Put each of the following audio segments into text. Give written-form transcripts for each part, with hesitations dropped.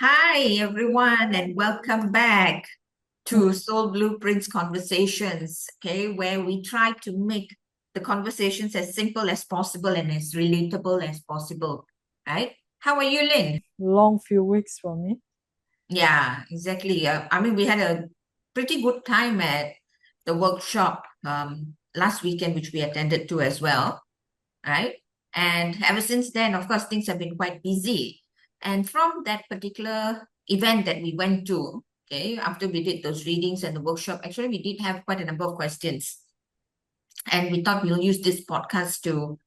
Hi, everyone, and welcome back to Soul Blueprints Conversations, okay, where we try to make the conversations as simple as possible and as relatable as possible, right? How are you, Lynn? Long few weeks for me. Yeah, exactly. We had a pretty good time at the workshop last weekend, which we attended to as well, right? And ever since then, of course, things have been quite busy. And from that particular event that we went to, okay, after we did those readings and the workshop, actually, we did have quite a number of questions. And we thought we'll use this podcast to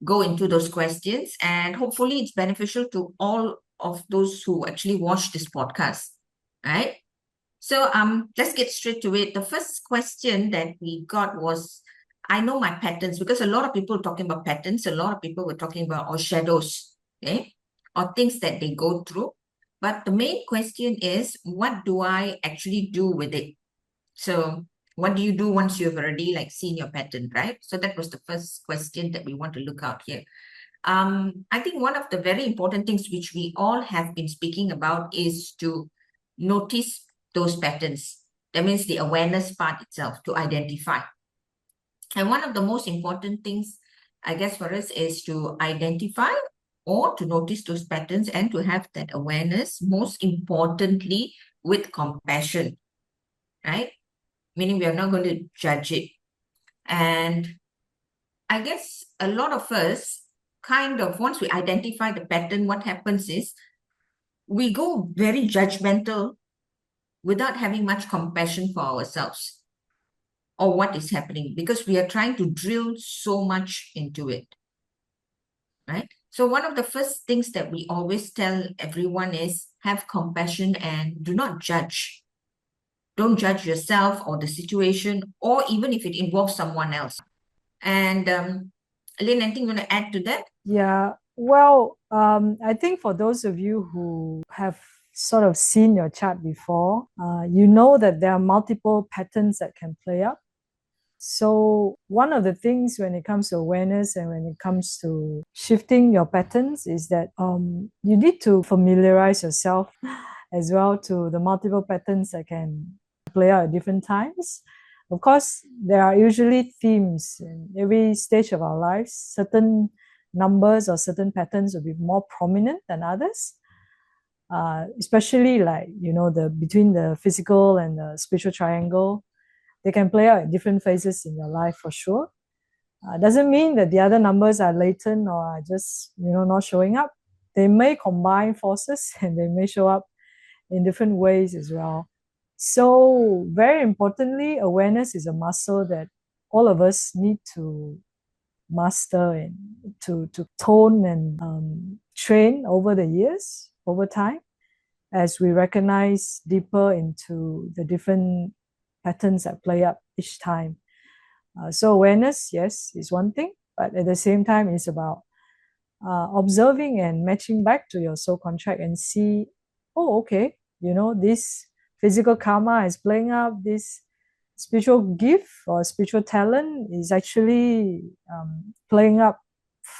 go into those questions. And hopefully, it's beneficial to all of those who actually watch this podcast, right? So let's get straight to it. The first question that we got was, I know my patterns, because a lot of people were talking about patterns, a lot of people were talking about or shadows, okay, or things that they go through. But the main question is, what do I actually do with it? So what do you do once you've already like seen your pattern, right? So that was the first question that we want to look out here. I think one of the very important things which we all have been speaking about is to notice those patterns. That means the awareness part itself, to identify. And one of the most important things, I guess, for us is to identify or to notice those patterns and to have that awareness, most importantly, with compassion, right? Meaning we are not going to judge it. And I guess a lot of us kind of, once we identify the pattern, what happens is we go very judgmental without having much compassion for ourselves or what is happening because we are trying to drill so much into it, right? So, one of the first things that we always tell everyone is have compassion and do not judge. Don't judge yourself or the situation, or even if it involves someone else. And Lynn, anything you want to add to that? Yeah, well, I think for those of you who have sort of seen your chart before, you know that there are multiple patterns that can play up. So, one of the things when it comes to awareness and when it comes to shifting your patterns is that you need to familiarize yourself as well to the multiple patterns that can play out at different times. Of course, there are usually themes in every stage of our lives. Certain numbers or certain patterns will be more prominent than others. Especially like the between the physical and the spiritual triangle, they can play out at different phases in your life for sure. Doesn't mean that the other numbers are latent or are just not showing up. They may combine forces and they may show up in different ways as well. So very importantly, awareness is a muscle that all of us need to master and to tone and train over the years, over time, as we recognize deeper into the different patterns that play up each time. So awareness, yes, is one thing, but at the same time, it's about observing and matching back to your soul contract and see, oh, okay, this physical karma is playing up, this spiritual gift or spiritual talent is actually playing up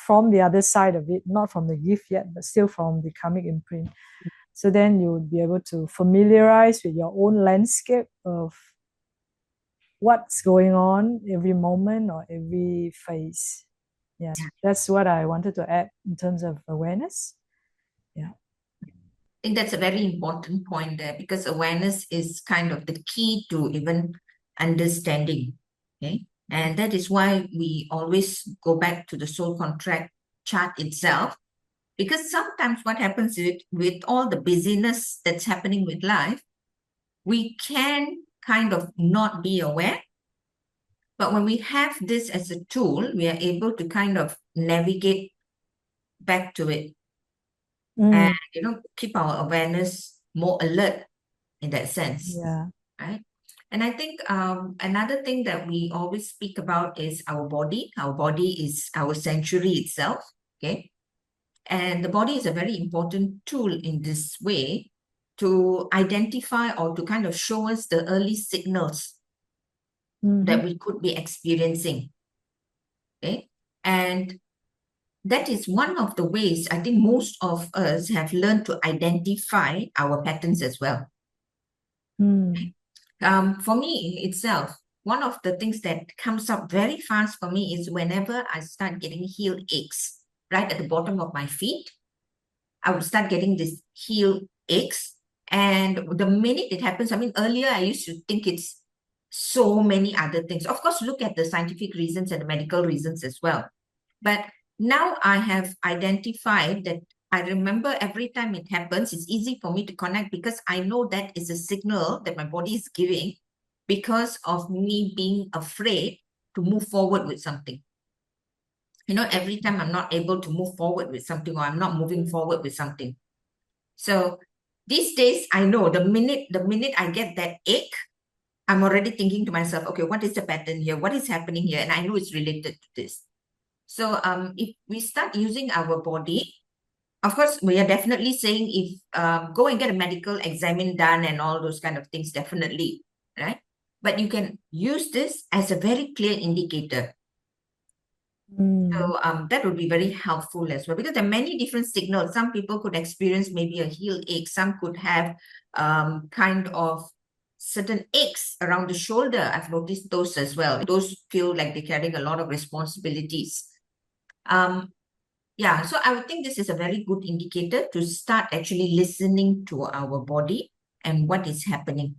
from the other side of it, not from the gift yet, but still from the karmic imprint. So then you would be able to familiarize with your own landscape of what's going on every moment or every phase. Yeah, that's what I wanted to add in terms of awareness. Yeah. I think that's a very important point there because awareness is kind of the key to even understanding. Okay. And that is why we always go back to the soul contract chart itself. Because sometimes what happens is with all the busyness that's happening with life, we can kind of not be aware. But when we have this as a tool, we are able to kind of navigate back to it and Mm, keep our awareness more alert in that sense, yeah. right? And I think another thing that we always speak about is our body. Our body is our sanctuary itself, okay? And the body is a very important tool in this way to identify or to kind of show us the early signals Mm-hmm. that we could be experiencing, okay? And that is one of the ways I think most of us have learned to identify our patterns as well. Mm. For me itself, one of the things that comes up very fast for me is whenever I start getting heel aches right at the bottom of my feet, I would start getting this heel aches. And the minute it happens, I mean, earlier I used to think it's so many other things. Of course, look at the scientific reasons and the medical reasons as well. But now I have identified that I remember every time it happens, it's easy for me to connect because I know that is a signal that my body is giving because of me being afraid to move forward with something. You know, every time I'm not able to move forward with something or I'm not moving forward with something. So these days, I know the minute I get that ache, I'm already thinking to myself, okay, what is the pattern here? What is happening here? And I know it's related to this. So if we start using our body, of course, we are definitely saying if go and get a medical exam done and all those kind of things, definitely, right? But you can use this as a very clear indicator. So that would be very helpful as well because there are many different signals. Some people could experience maybe a heel ache. Some could have kind of certain aches around the shoulder. I've noticed those as well. Those feel like they're carrying a lot of responsibilities. Yeah, so I would think this is a very good indicator to start actually listening to our body and what is happening.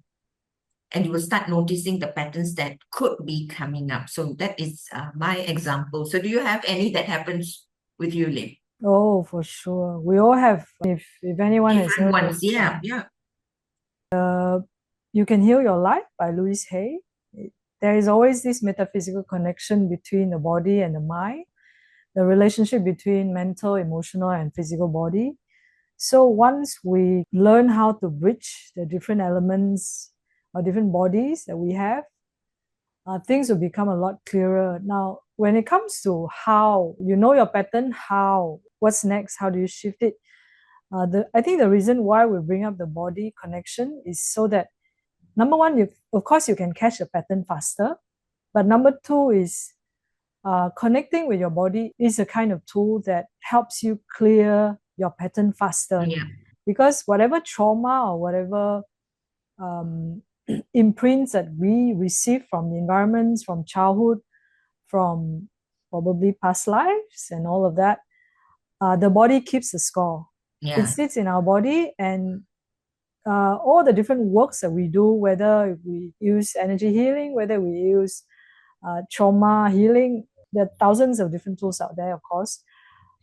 And you will start noticing the patterns that could be coming up. So that is my example. So do you have any that happens with you, Lynn? Oh, for sure. We all have. If anyone has Different heard ones, yeah. You Can Heal Your Life by Louise Hay, there is always this metaphysical connection between the body and the mind, the relationship between mental, emotional, and physical body. So once we learn how to bridge the different elements or different bodies that we have, things will become a lot clearer. Now, when it comes to how you know your pattern, what's next, how do you shift it? I think the reason why we bring up the body connection is so that number one, of course, you can catch the pattern faster. But number two is connecting with your body is a kind of tool that helps you clear your pattern faster. Yeah. Because whatever trauma or whatever imprints that we receive from the environments, from childhood, from probably past lives and all of that, the body keeps the score. Yeah. It sits in our body, and all the different works that we do, whether we use energy healing, whether we use trauma healing, there are thousands of different tools out there, of course.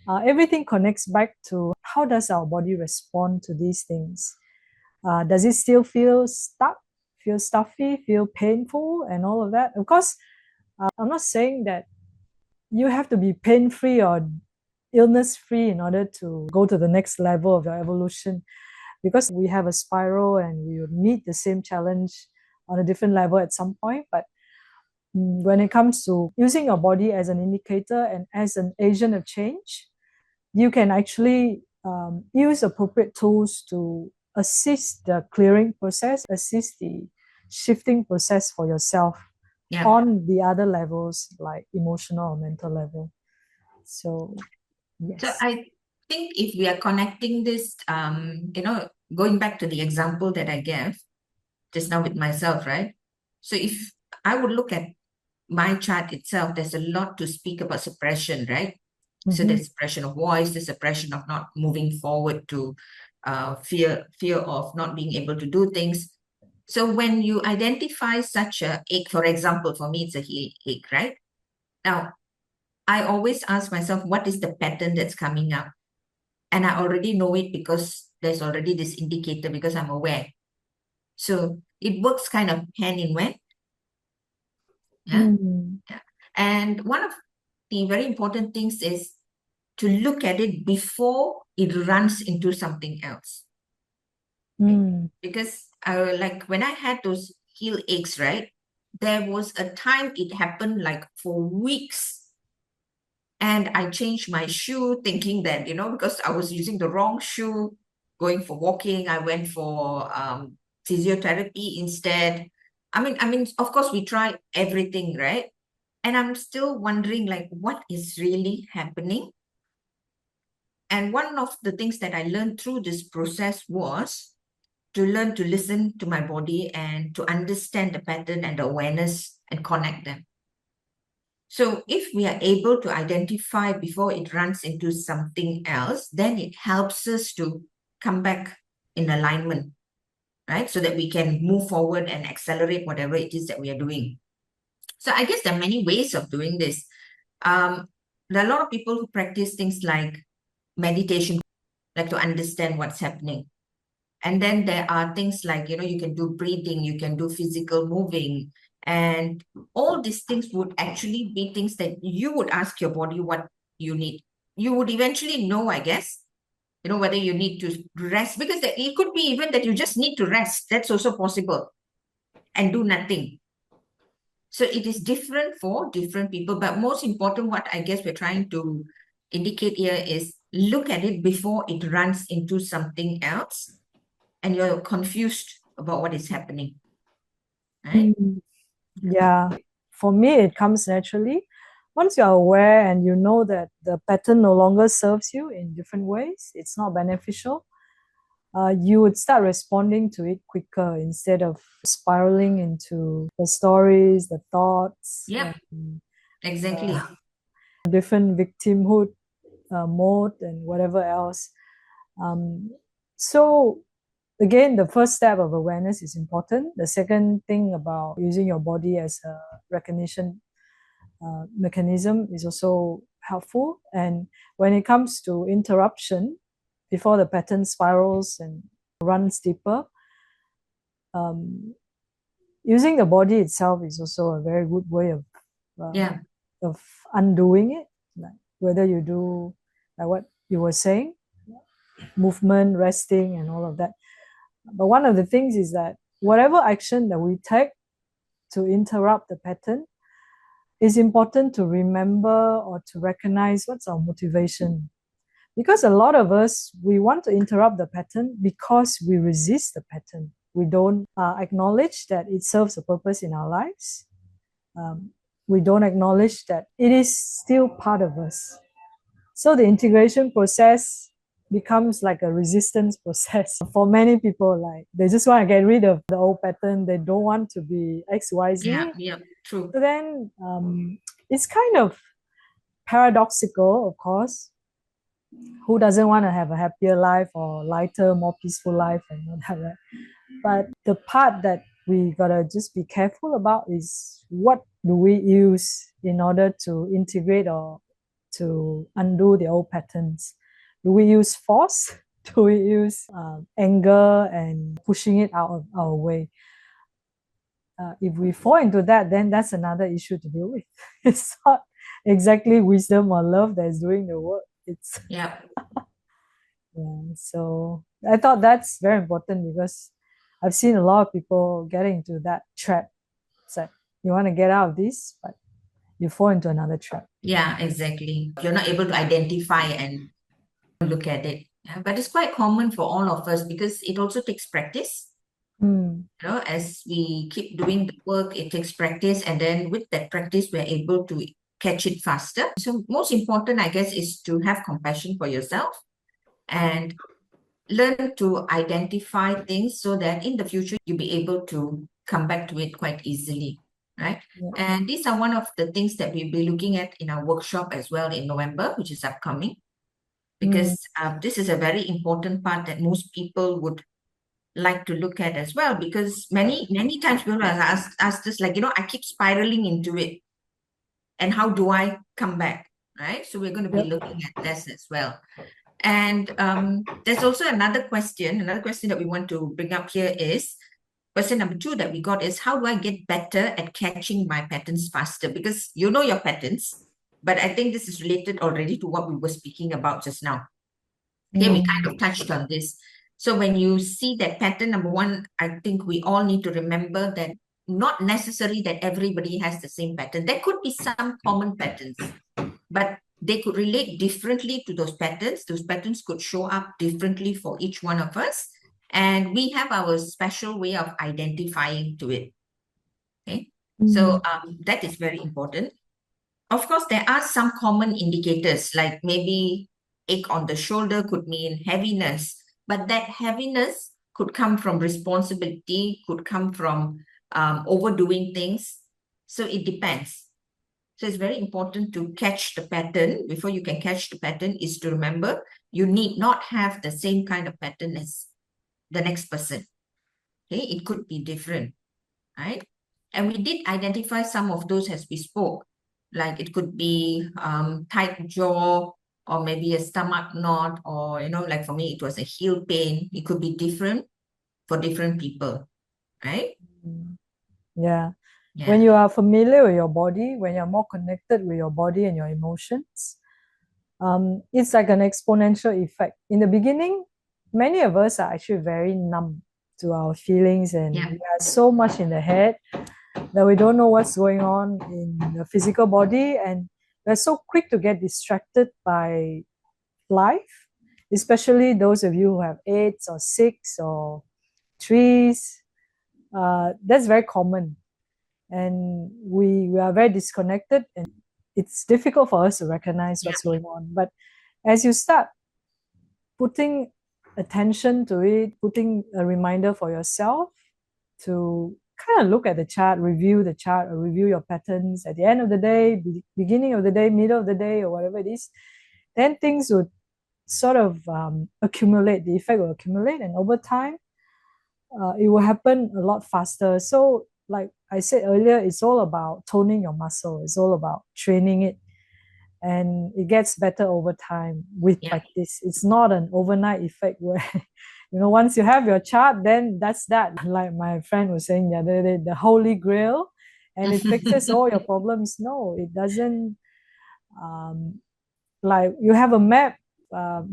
Everything connects back to how does our body respond to these things? Does it still feel stuck, feel stuffy, feel painful, and all of that? Of course, I'm not saying that you have to be pain-free or illness-free in order to go to the next level of your evolution, because we have a spiral and we will meet the same challenge on a different level at some point. But when it comes to using your body as an indicator and as an agent of change, you can actually use appropriate tools to assist the clearing process, assist the shifting process for yourself on the other levels, like emotional or mental level. So, yes. So I think if we are connecting this, going back to the example that I gave just now with myself, right? So if I would look at my chart itself, there's a lot to speak about suppression, right? So there's suppression of voice, the suppression of not moving forward to fear of not being able to do things. So when you identify such a ache, for example, for me, it's a heel ache, right? Now, I always ask myself, what is the pattern that's coming up? And I already know it because there's already this indicator because I'm aware. So it works kind of hand in hand. Yeah. Yeah. And one of the very important things is to look at it before it runs into something else. Because like when I had those heel aches, right? There was a time it happened like for weeks. And I changed my shoe thinking that, because I was using the wrong shoe, going for walking, I went for physiotherapy instead. I mean, of course, we try everything, right? And I'm still wondering, like, what is really happening? And one of the things that I learned through this process was to learn to listen to my body and to understand the pattern and the awareness and connect them. So if we are able to identify before it runs into something else, then it helps us to come back in alignment, right? So that we can move forward and accelerate whatever it is that we are doing. So I guess there are many ways of doing this. There are a lot of people who practice things like meditation, like to understand what's happening. And then there are things like, you can do breathing, you can do physical moving, and all these things would actually be things that you would ask your body what you need. You would eventually know, I guess, whether you need to rest, because it could be even that you just need to rest. That's also possible, and do nothing. So it is different for different people. But most important, what I guess we're trying to indicate here is look at it before it runs into something else and you're confused about what is happening. Right? Yeah, for me, it comes naturally. Once you're aware and you know that the pattern no longer serves you in different ways, it's not beneficial, you would start responding to it quicker instead of spiraling into the stories, the thoughts, Yeah, exactly. different victimhood mode and whatever else. So again, the first step of awareness is important. The second thing about using your body as a recognition mechanism is also helpful. And when it comes to interruption, before the pattern spirals and runs deeper, using the body itself is also a very good way of undoing it. Like whether you do like what you were saying, movement, resting, and all of that. But one of the things is that whatever action that we take to interrupt the pattern, it's important to remember or to recognize what's our motivation. Because a lot of us, we want to interrupt the pattern because we resist the pattern. We don't acknowledge that it serves a purpose in our lives. We don't acknowledge that it is still part of us. So the integration process becomes like a resistance process for many people. Like they just want to get rid of the old pattern. They don't want to be XYZ. Yeah, true. So then it's kind of paradoxical, of course. Who doesn't want to have a happier life or lighter, more peaceful life and all that, right? But the part that we gotta just be careful about is what do we use in order to integrate or to undo the old patterns. Do we use force? Do we use anger and pushing it out of our way? If we fall into that, then that's another issue to deal with. It's not exactly wisdom or love that is doing the work. It's yeah. So I thought that's very important because I've seen a lot of people getting into that trap. It's like you want to get out of this, but you fall into another trap. Yeah, exactly. You're not able to identify and look at it. Yeah, but it's quite common for all of us because it also takes practice. As we keep doing the work, it takes practice, and then with that practice, we're able to catch it faster. So most important, I guess, is to have compassion for yourself and learn to identify things so that in the future you'll be able to come back to it quite easily, right? Yeah. And these are one of the things that we'll be looking at in our workshop as well in November, which is upcoming, because this is a very important part that most people would like to look at as well, because many times people have asked us, like, I keep spiraling into it, and how do I come back, right? So we're going to be looking at this as well. And there's also another question that we want to bring up here is question number 2 that we got is, how do I get better at catching my patterns faster? Because you know your patterns, but I think this is related already to what we were speaking about just now. Okay, we kind of touched on this. So when you see that pattern, number 1, I think we all need to remember that not necessarily that everybody has the same pattern. There could be some common patterns, but they could relate differently to those patterns. Those patterns could show up differently for each one of us. And we have our special way of identifying to it. Okay, so that is very important. Of course, there are some common indicators, like maybe ache on the shoulder could mean heaviness, but that heaviness could come from responsibility, could come from overdoing things. So it depends. So it's very important to catch the pattern. Before you can catch the pattern is to remember you need not have the same kind of pattern as the next person. Okay, it could be different, right? And we did identify some of those as we spoke. Like it could be tight jaw, or maybe a stomach knot, or like for me, it was a heel pain. It could be different for different people, right? Yeah. When Yeah. you are familiar with your body, when you're more connected with your body and your emotions, it's like an exponential effect. In the beginning, many of us are actually very numb to our feelings, and Yeah. we are so much in the head that we don't know what's going on in the physical body, and we're so quick to get distracted by life, especially those of you who have eights or six or threes. That's very common, and we are very disconnected, and it's difficult for us to recognize Yeah. what's going on. But as you start putting attention to it, putting a reminder for yourself to kind of look at the chart, review the chart, or review your patterns at the end of the day, beginning of the day, middle of the day, or whatever it is, then things would sort of accumulate. The effect will accumulate, and over time, it will happen a lot faster. So, like I said earlier, it's all about toning your muscle. It's all about training it, and it gets better over time with Yeah. practice. It's not an overnight effect where once you have your chart, then that's that. Like my friend was saying the other day, the holy grail, and it fixes all your problems. No, it doesn't. Like you have a map,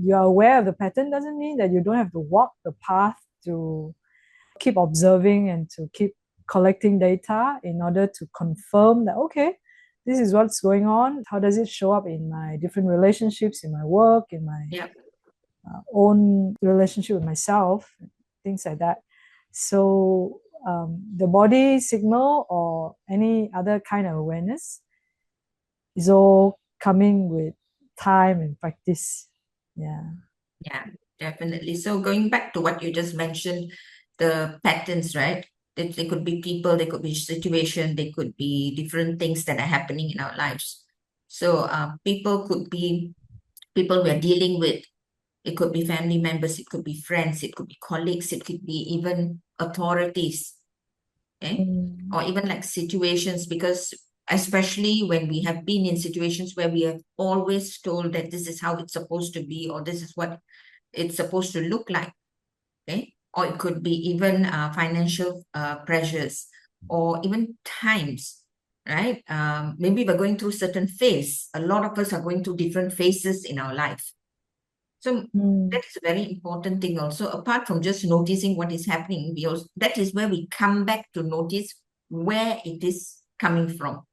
you are aware of the pattern, doesn't mean that you don't have to walk the path to keep observing and to keep collecting data in order to confirm that, okay, this is what's going on. How does it show up in my different relationships, in my work, in my Yeah. own relationship with myself, things like that. So the body signal or any other kind of awareness is all coming with time and practice. Yeah. Yeah, definitely. So going back to what you just mentioned, the patterns, right? They could be people, they could be situation, they could be different things that are happening in our lives. So people could be people we're dealing with. It could be family members, it could be friends, it could be colleagues, it could be even authorities, okay? Mm. Or even like situations, because especially when we have been in situations where we have always told that this is how it's supposed to be, or this is what it's supposed to look like, okay? Or it could be even financial pressures, or even times, right? Maybe we're going through certain phase. A lot of us are going through different phases in our life. So Mm. that is a very important thing also. Apart from just noticing what is happening, that is where we come back to notice where it is coming from.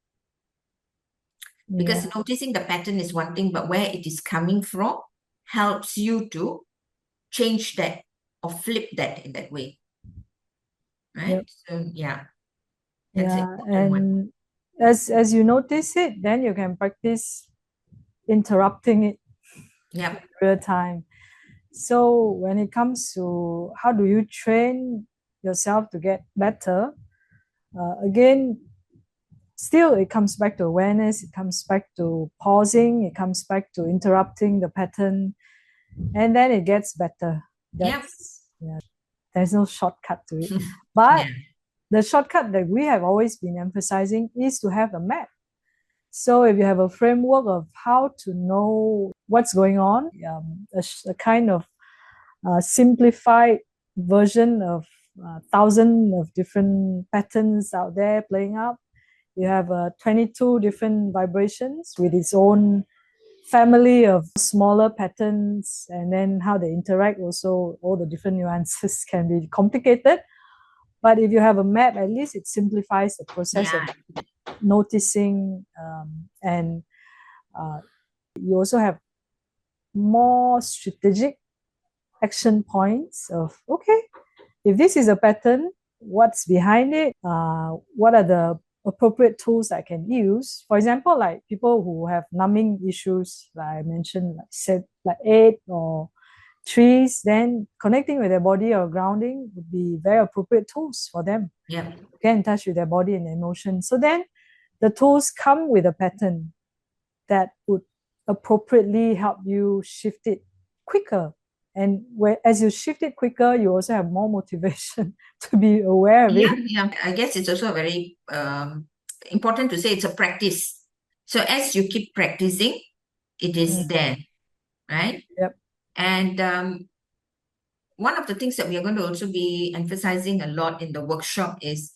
Because Yeah. noticing the pattern is one thing, but where it is coming from helps you to change that or flip that in that way, Yep. right? So yeah, that's an Yeah. important one. And as you notice it, then you can practice interrupting it Yeah, in real time. So when it comes to how do you train yourself to get better, again, still it comes back to awareness, it comes back to pausing, it comes back to interrupting the pattern, and then it gets better. yeah, That's yeah, there's no shortcut to it. But yeah, the shortcut that we have always been emphasizing is to have a map. So if you have a framework of how to know what's going on, a kind of simplified version of thousand of different patterns out there playing up. You have 22 different vibrations with its own family of smaller patterns, and then how they interact. Also, all the different nuances can be complicated. But if you have a map, at least it simplifies the process of yeah, noticing, and you also have more strategic action points of, okay, if this is a pattern, what's behind it? What are the appropriate tools I can use. For example, like people who have numbing issues, like I mentioned, like said, like 8 or trees, then connecting with their body or grounding would be very appropriate tools for them. Yeah. Get in touch with their body and emotion. So then the tools come with a pattern that would appropriately help you shift it quicker. And as you shift it quicker, you also have more motivation to be aware of it. Yeah. I guess it's also very important to say it's a practice. So as you keep practicing, it is there, right? Yep. And one of the things that we are going to also be emphasizing a lot in the workshop is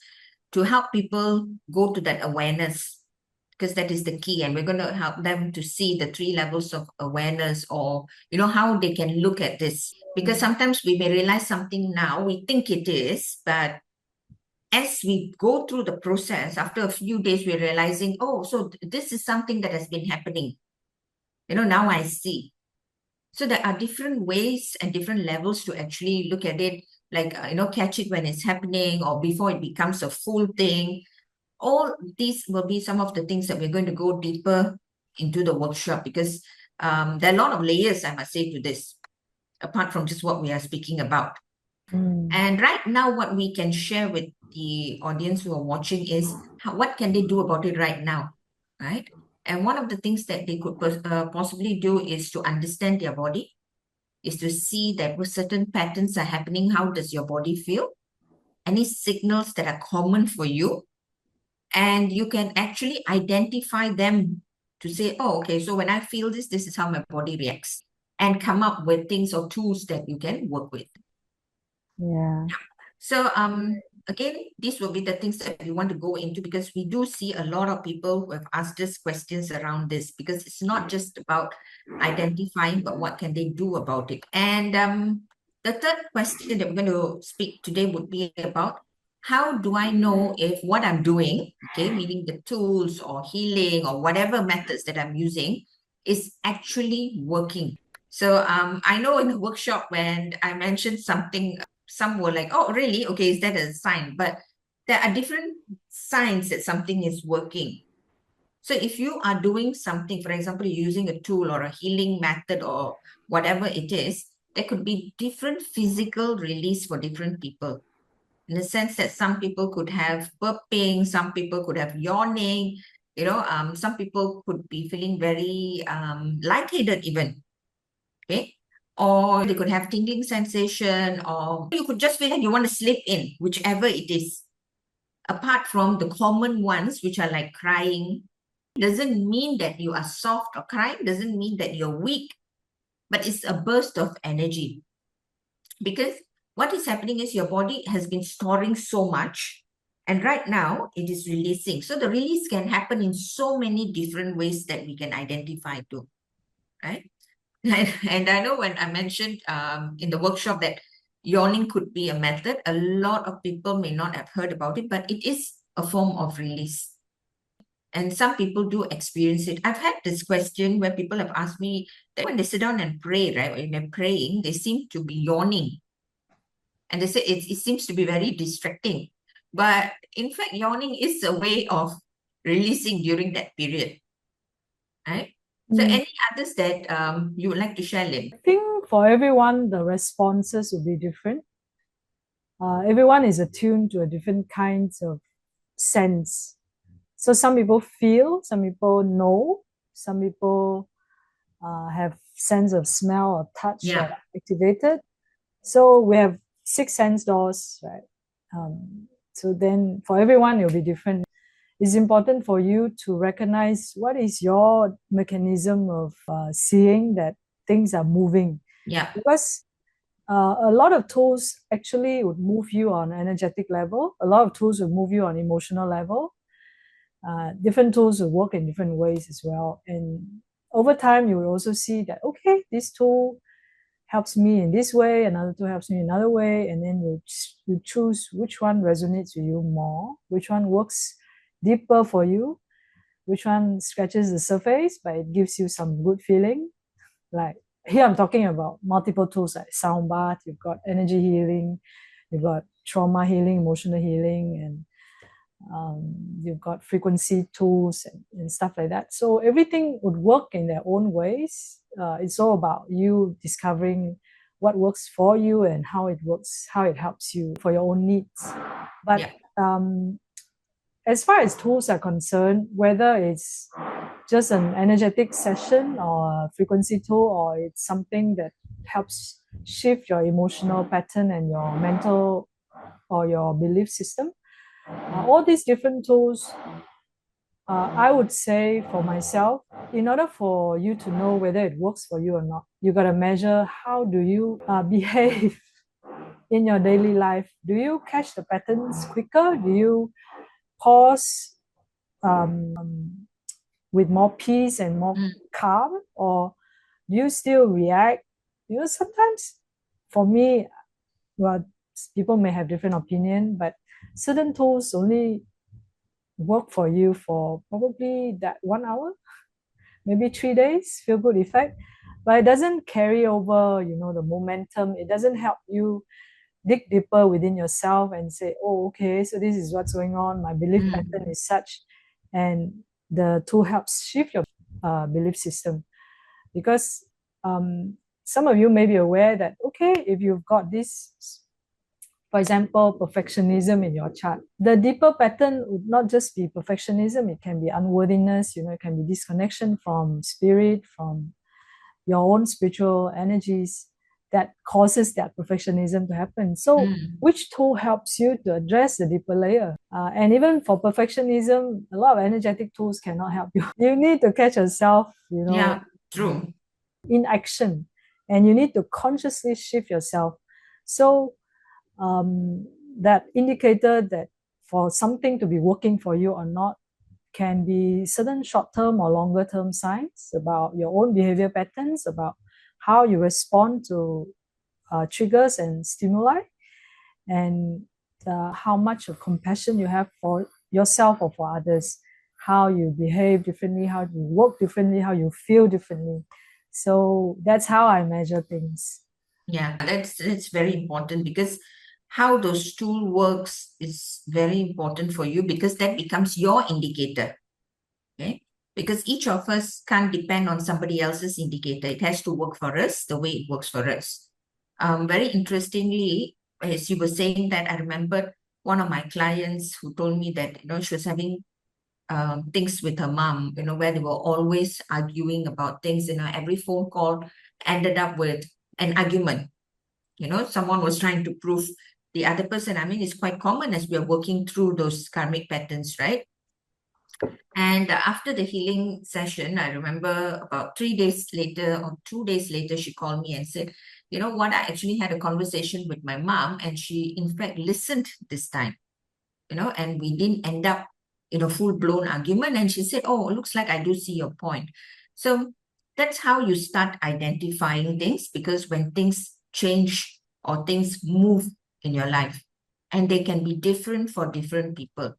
to help people go to that awareness, because that is the key. And we're going to help them to see the 3 levels of awareness, or, how they can look at this. Because sometimes we may realize something now, we think it is, but as we go through the process, after a few days, we're realizing, oh, so this is something that has been happening. Now I see. So there are different ways and different levels to actually look at it, like, catch it when it's happening or before it becomes a full thing. All these will be some of the things that we're going to go deeper into the workshop, because there are a lot of layers, I must say, to this, apart from just what we are speaking about. And right now, what we can share with the audience who are watching is what can they do about it right now, right? And one of the things that they could possibly do is to understand their body, is to see that with certain patterns are happening, how does your body feel? Any signals that are common for you? And you can actually identify them to say, oh, okay, so when I feel this, this is how my body reacts, and come up with things or tools that you can work with. Yeah. So again, these will be the things that we want to go into, because we do see a lot of people who have asked us questions around this, because it's not just about identifying, but what can they do about it. And the third question that we're going to speak today would be about, how do I know if what I'm doing, okay, meaning the tools or healing or whatever methods that I'm using, is actually working? So I know in the workshop when I mentioned something, some were like, oh, really? Okay, is that a sign? But there are different signs that something is working. So if you are doing something, for example, you're using a tool or a healing method or whatever it is, there could be different physical release for different people. In the sense that some people could have burping, some people could have yawning, some people could be feeling very lightheaded even. Okay. Or they could have tingling sensation, or you could just feel like you want to sleep in, whichever it is. Apart from the common ones, which are like crying, doesn't mean that you are soft, or crying doesn't mean that you're weak, but it's a burst of energy. Because what is happening is your body has been storing so much, and right now it is releasing. So the release can happen in so many different ways that we can identify too, right? And I know when I mentioned in the workshop that yawning could be a method, a lot of people may not have heard about it, but it is a form of release. And some people do experience it. I've had this question where people have asked me that when they sit down and pray, right, when they're praying, they seem to be yawning. And they say it seems to be very distracting. But in fact, yawning is a way of releasing during that period, right? So any others that you would like to share, Lim? I think for everyone, the responses will be different. Everyone is attuned to a different kinds of sense. So some people feel, some people know, some people have sense of smell or touch Yeah. activated. So we have 6 sense doors, right? So then for everyone, it will be different. It's important for you to recognize what is your mechanism of seeing that things are moving. Yeah. Because a lot of tools actually would move you on energetic level. A lot of tools will move you on emotional level. Different tools will work in different ways as well. And over time, you will also see that, okay, this tool helps me in this way, another tool helps me in another way, and then you choose which one resonates with you more, which one works deeper for you, which one scratches the surface, but it gives you some good feeling. Like here, I'm talking about multiple tools like sound bath, you've got energy healing, you've got trauma healing, emotional healing, and You've got frequency tools and stuff like that. So everything would work in their own ways. It's all about you discovering what works for you and how it works, how it helps you for your own needs. But Yeah. as far as tools are concerned, whether it's just an energetic session or a frequency tool, or it's something that helps shift your emotional pattern and your mental or your belief system, all these different tools, I would say for myself, in order for you to know whether it works for you or not, you got to measure how do you behave in your daily life. Do you catch the patterns quicker? Do you pause with more peace and more calm, or do you still react? Sometimes for me, well, people may have different opinion, but certain tools only work for you for probably that 1 hour, maybe 3 days, feel good effect, but it doesn't carry over, the momentum. It doesn't help you dig deeper within yourself and say, oh, okay, so this is what's going on. My belief pattern is such, and the tool helps shift your belief system. Because some of you may be aware that, okay, if you've got this, for example, perfectionism in your chart, the deeper pattern would not just be perfectionism, it can be unworthiness, it can be disconnection from spirit, from your own spiritual energies that causes that perfectionism to happen. So which tool helps you to address the deeper layer? And even for perfectionism, a lot of energetic tools cannot help you. You need to catch yourself, Yeah, true. in action, and you need to consciously shift yourself. So that indicator that for something to be working for you or not can be certain short-term or longer-term signs about your own behavior patterns, about how you respond to triggers and stimuli, and how much of compassion you have for yourself or for others, how you behave differently, how you work differently, how you feel differently. So that's how I measure things. Yeah, that's very important, because how those tool works is very important for you, because that becomes your indicator. Okay, because each of us can't depend on somebody else's indicator. It has to work for us the way it works for us. Very interestingly, as you were saying that, I remembered one of my clients who told me that she was having things with her mom, where they were always arguing about things. Every phone call ended up with an argument. Someone was trying to prove the other person. I mean, it's quite common as we are working through those karmic patterns, right? And after the healing session, I remember about 3 days later or 2 days later, she called me and said, you know what, I actually had a conversation with my mom, and she, in fact, listened this time, and we didn't end up in a full-blown argument. And she said, oh, looks like I do see your point. So that's how you start identifying things, because when things change or things move in your life, and they can be different for different people.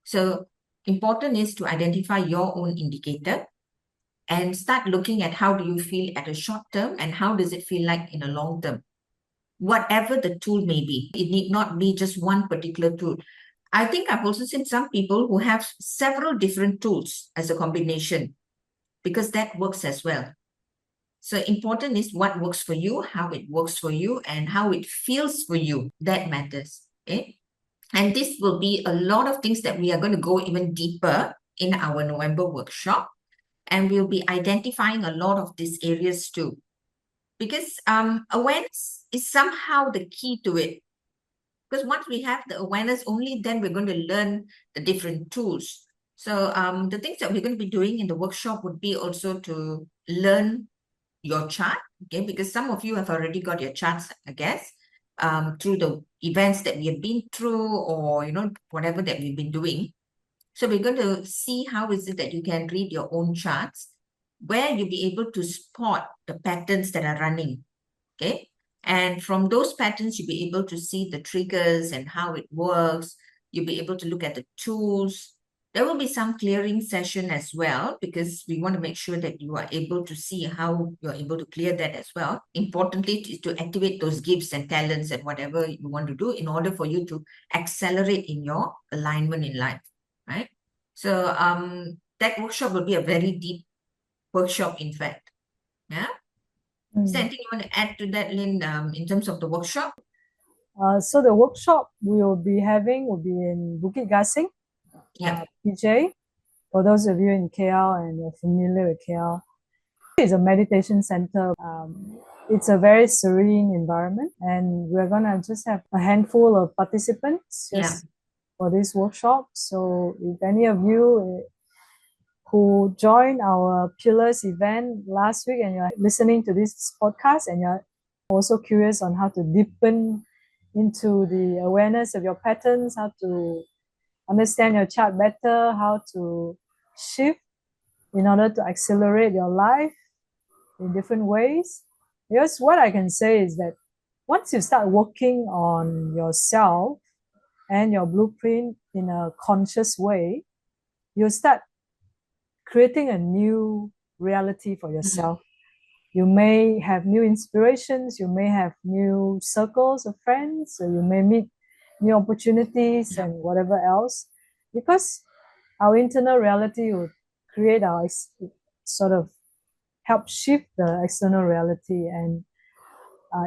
So important is to identify your own indicator and start looking at how do you feel at a short term and how does it feel like in a long term. Whatever the tool may be, it need not be just one particular tool. I think I've also seen some people who have several different tools as a combination, because that works as well. So important is what works for you, how it works for you, and how it feels for you. That matters. Okay. And this will be a lot of things that we are going to go even deeper in our November workshop. And we'll be identifying a lot of these areas too. Because awareness is somehow the key to it. Because once we have the awareness, only then we're going to learn the different tools. So the things that we're going to be doing in the workshop would be also to learn your chart, okay? Because some of you have already got your charts, I guess, through the events that we have been through, or whatever that we've been doing. So we're going to see how is it that you can read your own charts, where you'll be able to spot the patterns that are running, okay? And from those patterns, you'll be able to see the triggers and how it works. You'll be able to look at the tools, There will be some clearing session as well, because we want to make sure that you are able to see how you're able to clear that as well. Importantly, is to activate those gifts and talents and whatever you want to do in order for you to accelerate in your alignment in life, right? So that workshop will be a very deep workshop, in fact. Yeah. Is there Mm. anything you want to add to that, Lynn, in terms of the workshop? So the workshop we will be having will be in Bukit Gasing, Yeah. PJ. For those of you in KL and you're familiar with KL, it's a meditation center. It's a very serene environment, and we're gonna just have a handful of participants Yeah. just for this workshop. So if any of you who joined our Pillars event last week and you're listening to this podcast and you're also curious on how to deepen into the awareness of your patterns, how to understand your chart better, how to shift in order to accelerate your life in different ways. Because what I can say is that once you start working on yourself and your blueprint in a conscious way, you start creating a new reality for yourself. You may have new inspirations, you may have new circles of friends, or you may meet new opportunities Yeah. and whatever else, because our internal reality will create our sort of help shift the external reality. And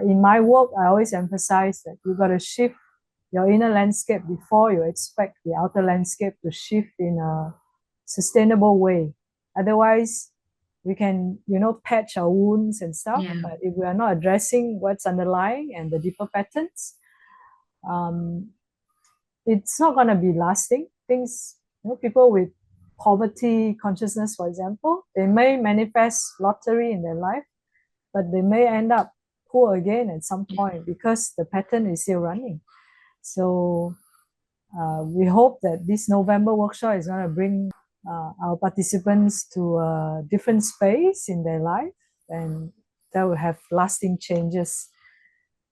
in my work, I always emphasize that you got to shift your inner landscape before you expect the outer landscape to shift in a sustainable way. Otherwise, we can, patch our wounds and stuff. Yeah. But if we are not addressing what's underlying and the deeper patterns, um, it's not going to be lasting. Things, people with poverty consciousness, for example, they may manifest lottery in their life, but they may end up poor again at some point because the pattern is still running. So we hope that this November workshop is going to bring our participants to a different space in their life, and that will have lasting changes.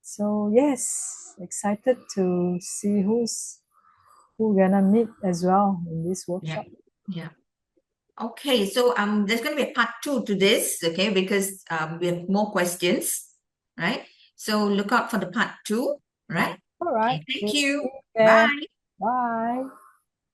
So yes, excited to see who we're gonna meet as well in this workshop. Yeah. Okay, so there's going to be a part 2 to this, okay, because we have more questions, right? So look out for the part 2, right? All right. Okay, thank you. Yeah. Bye. Bye.